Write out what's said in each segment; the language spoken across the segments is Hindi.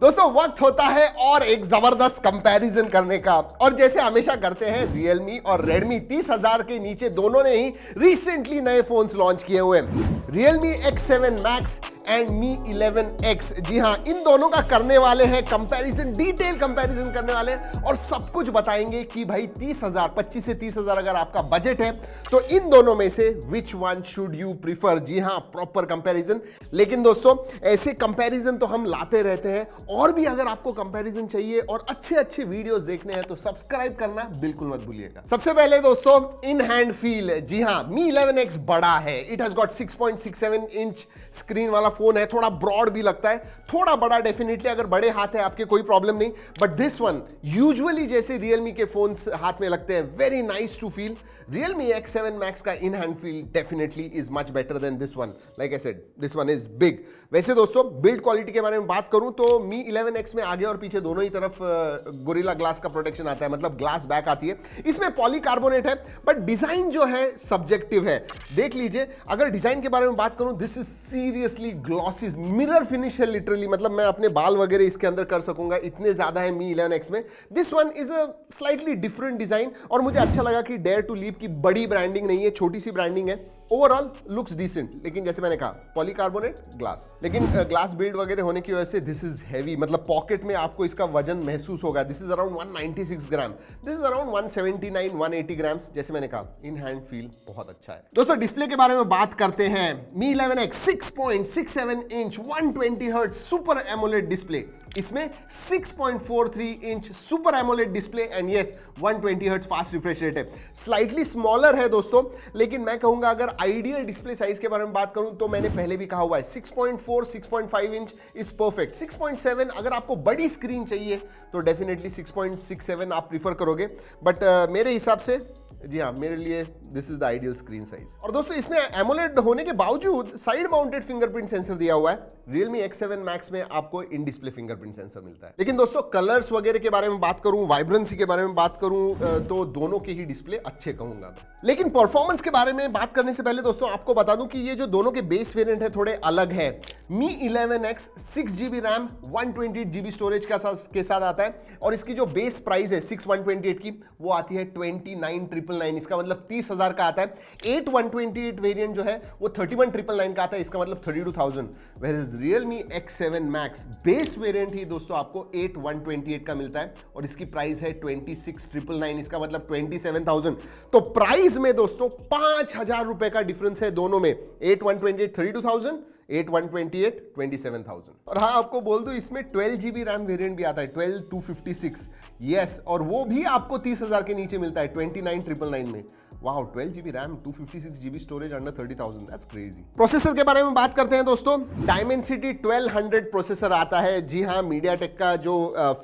दोस्तों वक्त होता है और एक जबरदस्त कंपैरिजन करने का, और जैसे हमेशा करते हैं Realme और Redmi 30,000 के नीचे दोनों ने ही रिसेंटली नए फोन्स लॉन्च किए हुए हैं। Realme X7 Max and Mi 11X, जी हाँ, इन दोनों का करने वाले हैं कंपैरिजन, डिटेल कंपैरिजन करने वाले हैं और सब कुछ बताएंगे कि भाई 30,000, 25 से 30,000 अगर आपका बजट है तो इन दोनों में से which one should you prefer. जी हाँ, प्रॉपर कंपैरिजन। लेकिन दोस्तों ऐसे कंपैरिजन तो हम लाते रहते हैं, और भी अगर आपको कंपैरिजन चाहिए और अच्छे अच्छे वीडियोस देखने हैं तो सब्सक्राइब करना बिल्कुल मत भूलिएगा। सबसे पहले दोस्तों इन हैंड फील, जी हाँ, Mi 11X बड़ा है, it has got 6.67 inch screen वाला फोन है, थोड़ा ब्रॉड भी लगता है, थोड़ा बड़ा डेफिनेटली, अगर बड़े हाथ है आपके कोई प्रॉब्लम नहीं, बट दिस वन यूजुअली जैसे Realme के फोन्स हाथ में लगते हैं, very nice to feel. Realme X7 Max का in hand feel definitely is much better than this one, like I said this one is big. वैसे दोस्तों बिल्ड क्वालिटी के बारे में बात करूं तो Mi 11X में आगे और पीछे दोनों ही तरफ गोरिल्ला ग्लास का प्रोटेक्शन आता है, मतलब ग्लास बैक आती है। इसमें पॉलीकार्बोनेट है, बट डिजाइन जो है सब्जेक्टिव है। देख लीजिए, अगर डिजाइन के बारे में बात करूं, this is seriously glossy, mirror finish है लिटरली, मतलब मैं अपने बाल वगैरह इसके अंदर कर सकूंगा, इतने ज्यादा है Mi 11X में। This one is a slightly different design, और मुझे अच्छा लगा कि डेयर टू लीव की बड़ी ब्रांडिंग नहीं है, छोटी सी ब्रांडिंग है। ओवरऑल लुक्स डिसेंट, लेकिन जैसे मैंने कहा पॉलीकार्बोनेट ग्लास, लेकिन ग्लास बिल्ड वगैरह होने की वजह से दिस इज हैवी, मतलब पॉकेट में आपको इसका वजन महसूस होगा। This is around 196 gram, this is around 179 180 grams. जैसे मैंने कहा इन हैंड फील बहुत अच्छा है। दोस्तों डिस्प्ले के बारे में बात करते हैं। Mi 11X 6.67 inch 120 hertz super AMOLED display, इसमें 6.43 inch super AMOLED display and yes 120 hertz fast refresh rate है। स्लाइटली स्मॉलर है दोस्तों, लेकिन मैं कहूंगा अगर आइडियल डिस्प्ले साइज के बारे में बात करूं तो मैंने पहले भी कहा हुआ है 6.4 6.5 इंच इज परफेक्ट। 6.7 अगर आपको बड़ी स्क्रीन चाहिए तो डेफिनेटली 6.67 आप प्रीफर करोगे, बट मेरे हिसाब से जी हाँ, मेरे लिए this is the ideal screen size. और दोस्तों इसमें एमोलेड होने के बावजूद साइड माउंटेड फिंगरप्रिंट सेंसर दिया हुआ है। Realme X7 Max में आपको इन डिस्प्ले फिंगरप्रिंट सेंसर मिलता है। लेकिन दोस्तों कलर्स वगैरह के बारे में बात करूं, वाइब्रेंसी के बारे में बात करूं, तो दोनों के ही डिस्प्ले अच्छे कहूंगा मैं। लेकिन परफॉर्मेंस के बारे में बात करने से पहले दोस्तों आपको बता दूं कि ये जो दोनों के बेस वेरिएंट है थोड़े अलग है। Mi 11X 6GB RAM 128GB storage के साथ आता है, और इसकी जो बेस प्राइस है 6128 की वो आती है 29,999, इसका मतलब 30,000 का आता है। 8128 वेरिएंट जो है वो 31,999 का आता है, इसका मतलब 32,000। Whereas Realme X7 Max base variant ही दोस्तों आपको 8128 का मिलता है, और इसकी प्राइस है 26,999, इसका मतलब 27,000। तो प्राइस में दोस्तों 5,000 रुपए का डिफरेंस है दोनों में। 8128 32,000, 8128 27,000। और हाँ, आपको बोल दूं इसमें 12GB रैम वेरिएंट भी आता है, 12256, यस, और वो भी आपको 30,000 के नीचे मिलता है 29,999 में। Wow, 12GB RAM 256GB storage under 30,000, that's crazy. Processor के बारे में बात करते हैं दोस्तों। Dimensity 1200 प्रोसेसर आता है, जी हाँ, MediaTek का जो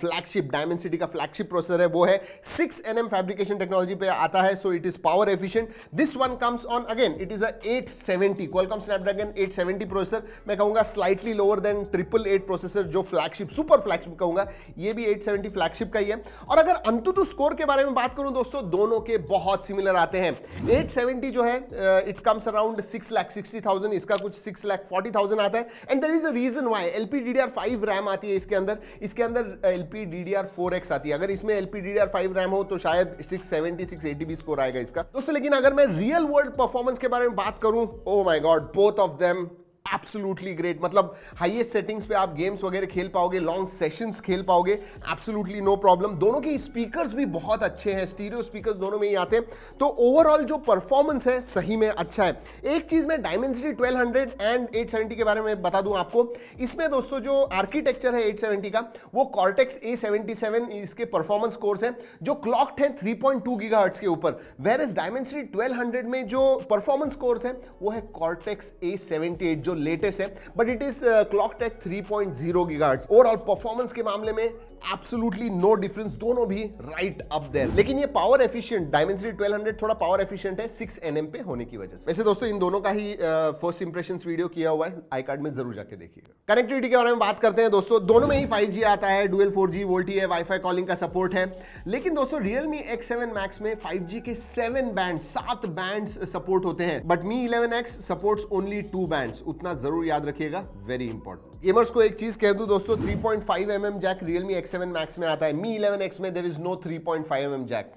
फ्लैगशिप Dimensity का फ्लैगशिप प्रोसेसर है वो है 6nm फैब्रिकेशन टेक्नोलॉजी पे आता है, so it is power efficient. This one comes on again, it is a 870 Qualcomm Snapdragon 870 processor. मैं कहूंगा स्लाइटली लोअर देन 888 प्रोसेसर जो फ्लैगशिप, सुपर फ्लैगशिप कहूंगा, ये भी 870 फ्लैगशिप का ही है। और अगर अंतुतु स्कोर के बारे में बात करूं दोस्तों, दोनों के बहुत सिमिलर आते हैं। 870 जो है इट कम्स अराउंड 6,60,000, इसका कुछ 6,40,000 आता है, and there is a reason why. LPDDR5 RAM आती है इसके अंदर, इसके अंदर LPDDR4X आती है। अगर इसमें LPDDR5 रैम हो तो शायद 670 680 भी स्कोर आएगा इसका दोस्तों। लेकिन अगर मैं रियल वर्ल्ड परफॉर्मेंस के बारे में बात करूं, oh my God, both of them absolutely great. मतलब हाईएस्ट सेटिंग्स पे आप गेम्स वगैरह खेल पाओगे, लॉन्ग सेशंस खेल पाओगे, एब्सोल्युटली नो प्रॉब्लम। दोनों के स्पीकर्स भी बहुत अच्छे हैं, स्टीरियो स्पीकर्स दोनों में ही आते हैं, तो ओवरऑल जो परफॉर्मेंस है सही में अच्छा है। एक चीज मैं Dimensity 1200 एंड 870 के बारे में बता दूं आपको, इसमें दोस्तों जो आर्किटेक्चर है 870 का वो Cortex A77 इसके परफॉर्मेंस कोर्स है, जो क्लॉक्ड है 3.2 गीगाहर्ट्ज के ऊपर। Whereas Dimensity 1200 में जो परफॉर्मेंस कोर्स है वो है Cortex A78 जो लेटेस्ट है, but it is clocked at 3.0 gigahertz. Overall performance के मामले में एब्सोल्युटली नो डिफरेंस, दोनों भी राइट अप देयर। लेकिन ये पावर एफिशिएंट Dimensity 1200 थोड़ा पावर एफिशिएंट है 6nm पे होने की वजह से। वैसे दोस्तों इन दोनों का ही फर्स्ट इंप्रेशंस वीडियो किया हुआ है, आई कार्ड में जरूर जाके देखिएगा। कनेक्टिविटी के बारे में बात करते हैं दोस्तों, दोनों में ही 5G आता है, डुअल 4G वोल्टी है, वाईफाई कॉलिंग का सपोर्ट है। लेकिन दोस्तों Realme X7 Max में 5G के 7 बैंड्स सपोर्ट होते हैं, but Mi 11X supports only 2 bands, उतना जरूर याद रखिएगा, वेरी इंपॉर्टेंट। गेमर्स को एक चीज कह दूं दोस्तों, 3.5 mm Jack Realme X7 Max में आता है। Mi 11X में there is no 3.5 mm jack,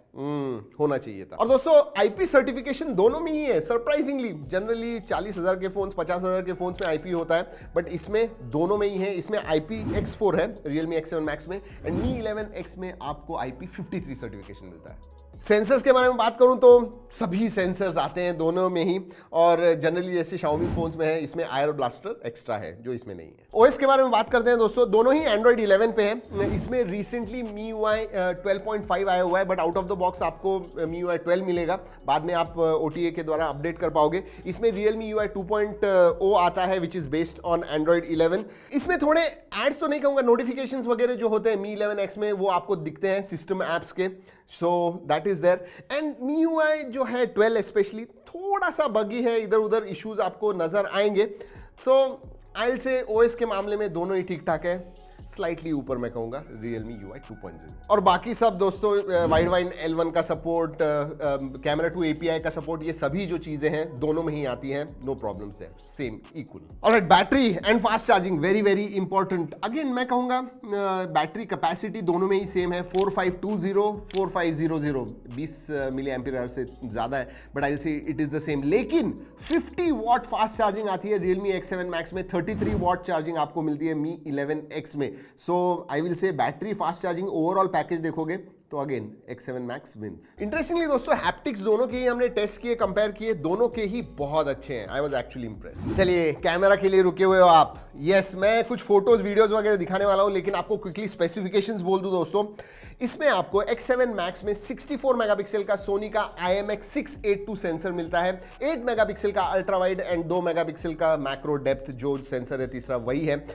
होना चाहिए था। और दोस्तों IP सर्टिफिकेशन दोनों में ही है सरप्राइजिंगली। जनरली 40,000 के फोन्स 50,000 के फोन्स में IP होता है, बट इसमें दोनों में ही है। इसमें IPX4 है Realme X7 Max में, एंड Mi 11X में आपको IP53 सर्टिफिकेशन मिलता है। सेंसर्स के बारे में बात करूं तो सभी सेंसर्स आते हैं दोनों में ही, और जनरली जैसे Xiaomi फोन्स में है, इसमें आयर ब्लास्टर एक्स्ट्रा है जो इसमें नहीं है। OS के बारे में बात करते हैं दोस्तों, दोनों ही Android 11 पे है। इसमें रिसेंटली MIUI 12.5 आया हुआ है, but out of the box आपको MIUI 12 मिलेगा। बाद में आप OTA के द्वारा अपडेट कर पाओगे। इसमें Realme UI 2.0 आता है which is based on Android 11। इसमें थोड़े एड्स तो नहीं कहूंगा, नोटिफिकेशंस वगैरह जो होते हैं Mi 11X में वो आपको दिखते हैं सिस्टम एप्स के, so that is there. And MIUI जो है 12 स्पेशली थोड़ा सा बगी है, इधर उधर इश्यूज आपको नजर आएंगे। सो आई विल से OS के मामले में दोनों ही ठीक ठाक है, स्लाइटली ऊपर मैं कहूंगा Realme UI 2.0। और बाकी सब दोस्तों वाइड वाइन L1 का सपोर्ट, कैमरा टू API का सपोर्ट, ये सभी जो चीजें हैं दोनों में ही आती हैं, नो प्रॉब्लम्स है, same equal. Alright, battery and fast charging very very important. Again मैं कहूंगा बैटरी कैपेसिटी दोनों में ही सेम है, 4520 4500, 20 मिली एम्पियर से ज्यादा है, बट आई विल से इट इज द सेम। लेकिन 50 वॉट फास्ट चार्जिंग आती है Realme X7 Max में, 33 वॉट चार्जिंग आपको मिलती है Mi 11X में। So I will say battery fast charging overall package देखोगे तो again X7 Max wins. Interestingly दोस्तों हैप्टिक्स दोनों के ही हमने टेस्ट किए, कंपेयर किए, दोनों के ही बहुत अच्छे हैं। I was actually impressed. चलिए कैमरा के लिए रुके हुए हो आप? यस, मैं कुछ फोटोज वीडियोस वगैरह दिखाने वाला हूं, लेकिन आपको क्विकली स्पेसिफिकेशंस बोल दूं दोस्तों। इसमें आपको X7 Max में 64 मेगापिक्सल का सोनी का IMX682 सेंसर मिलता है, 8 मेगापिक्सल का अल्ट्रा वाइड एंड 2 मेगापिक्सल का मैक्रो डेप्थ जो सेंसर है तीसरा वही है,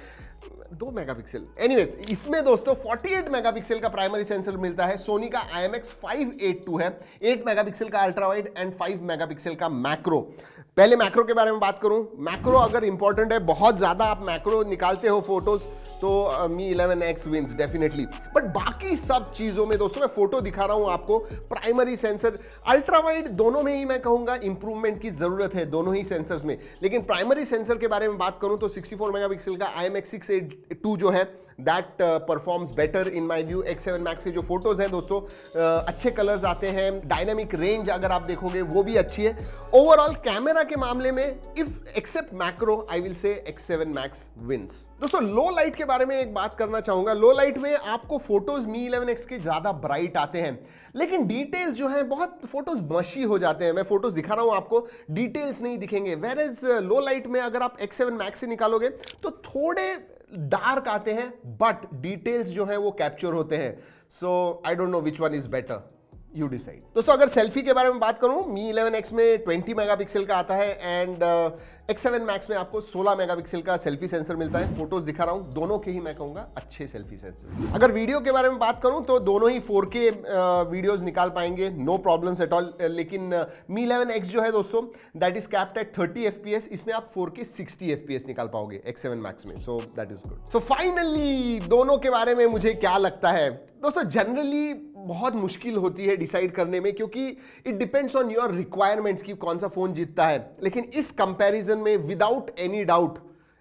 2 मेगापिक्सल। एनीवेज, इसमें दोस्तों 48 मेगापिक्सल का प्राइमरी सेंसर मिलता है, सोनी का IMX582 है, 8 मेगापिक्सल का अल्ट्रा वाइड एंड 5 मेगापिक्सल का मैक्रो। पहले मैक्रो के बारे में बात करूं, मैक्रो अगर इंपॉर्टेंट है, बहुत ज्यादा आप मैक्रो निकालते हो फोटोज, तो Mi 11X wins definitely. But बाकी सब चीजों में दोस्तों मैं फोटो दिखा रहा हूं आपको, प्राइमरी सेंसर अल्ट्रा वाइड दोनों में ही मैं कहूंगा इंप्रूवमेंट की जरूरत है दोनों ही सेंसर्स में। लेकिन प्राइमरी सेंसर के बारे में बात करूं तो 64 मेगापिक्सल का IMX682 जो है that performs better in my view. X7 Max के जो फोटोज हैं दोस्तों अच्छे कलर्स आते हैं, डायनामिक रेंज अगर आप देखोगे वो भी अच्छी है। ओवरऑल कैमरा के मामले में if except macro I will say X7 Max wins. दोस्तों लो लाइट के बारे में एक बात करना चाहूंगा। लो लाइट में आपको फोटोज Mi 11X के ज्यादा ब्राइट आते हैं, लेकिन डिटेल्स जो है बहुत फोटोज मशी हो जाते हैं। मैं फोटोज दिखा रहा हूं आपको, डिटेल्स नहीं दिखेंगे। वेयर एज लो लाइट में अगर आप X7 Max से निकालोगे तो थोड़े डार्क आते हैं, बट डिटेल्स जो है वो कैप्चर होते हैं। So I don't know which one is better, you decide. दोस्तों अगर सेल्फी के बारे में बात करूं, Mi 11X में 20 मेगापिक्सल का आता है एंड X7 Max में आपको 16 मेगापिक्सल का सेल्फी सेंसर मिलता है। फोटोज दिखा रहा हूं, दोनों के ही मैं कहूंगा अच्छे सेल्फी सेंसर। अगर वीडियो के बारे में बात करूं तो दोनों ही 4K वीडियोस निकाल पाएंगे, नो प्रॉब्लम्स एट ऑल। लेकिन Mi 11X जो है दोस्तों that is capped at 30 FPS, इसमें आप 4K 60 FPS निकाल पाओगे X7 Max में, सो that is good. So finally दोनों के बारे में मुझे क्या लगता है दोस्तों, जनरली बहुत मुश्किल होती है डिसाइड करने में, क्योंकि it depends on your requirements कि कौन सा फोन जीतता है। लेकिन इस कंपैरिजन में without any doubt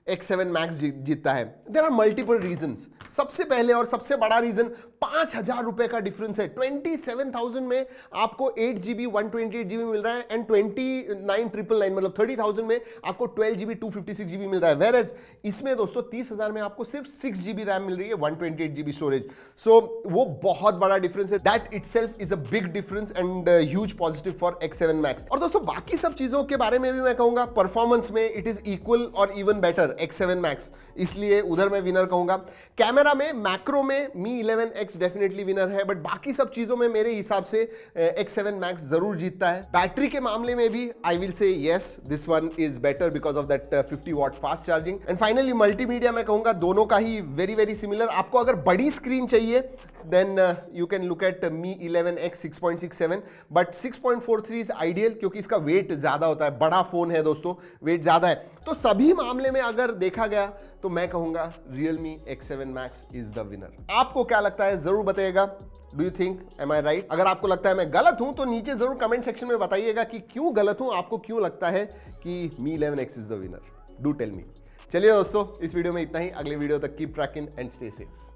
X7 Max जीतता है। There are multiple reasons. सबसे पहले और सबसे बड़ा रीजन 5,000 रुपए का डिफरेंस है। 27,000 में आपको 8GB 128GB मिल रहा है एंड 29,999 मतलब 30,000 में आपको 12GB 256GB मिल रहा है। वेयर एज इसमें दोस्तों 30,000 में आपको सिर्फ 6GB रैम मिल रही है, 128GB स्टोरेज। सो वो बहुत बड़ा डिफरेंस है। That itself is a big difference and huge positive for X7 Max। और दोस्तों बाकी सब चीजों के बारे में भी मैं कहूंगा, परफॉर्मेंस में इट इज इक्वल और इवन बेटर X7 Max, इसलिए उधर मैं विनर कहूंगा। कैमरा में मैक्रो में Mi 11X डेफिनेटली विनर है, बट बाकी सब चीजों में मेरे हिसाब से X7 Max जरूर जीतता है। बैटरी के मामले में भी आई विल से yes this one is better because of that 50 watt fast charging. And finally multimedia मैं कहूंगा दोनों का ही वेरी वेरी सिमिलर। आपको अगर बड़ी स्क्रीन चाहिए then you can look at Mi 11X 6.67, but 6.43 is ideal क्योंकि इसका वेट ज्यादा होता है, बड़ा फोन है दोस्तों, वेट ज्यादा है। तो सभी मामले में अगर देखा गया तो मैं कहूंगा Realme X7 Max is the winner. आपको क्या लगता है जरूर बताइएगा। Do you think am I right? अगर आपको लगता है मैं गलत हूं तो नीचे जरूर कमेंट सेक्शन में बताइएगा कि क्यों गलत हूं, आपको क्यों लगता है कि Mi 11X is the winner. Do tell me. चलिए दोस्तों, इस वीडियो में इतना ही। अगले वीडियो तक keep trekking and stay safe.